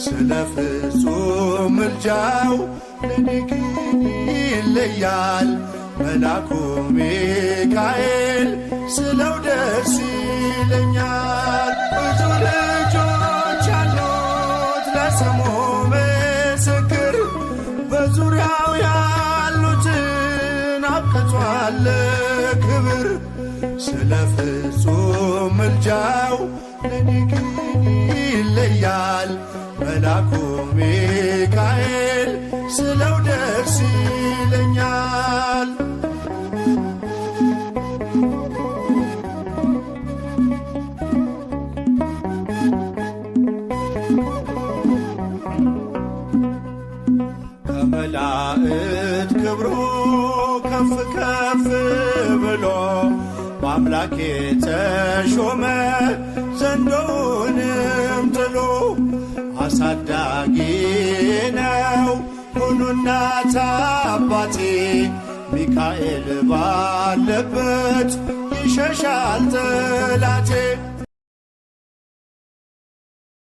ስለ ፍጹም ምልጃው ለኔ ግን ይለያል። መልአኩ ሚካኤል ስለው ደስ ይለኛል። ብዙ ልጆች ያሉት ለስሙ ምስክር በዙሪያው ያሉትን አብቅቷል ክብር። ስለ ፍጹም ምልጃው ለኔ ግን ይለያል። መልአኩ ሚካኤል ስለው ደስ ይለኛል። ከመላእክት ክብሩ ከፍ ከፍ ብሎ በአምላኬ ተሾመ ዘንዶውንም ጥሎ። አሳዳጊ ነው ሁሉ እናት አባቴ ሚካኤል ባለበት ይሸሻል ጠላቴ።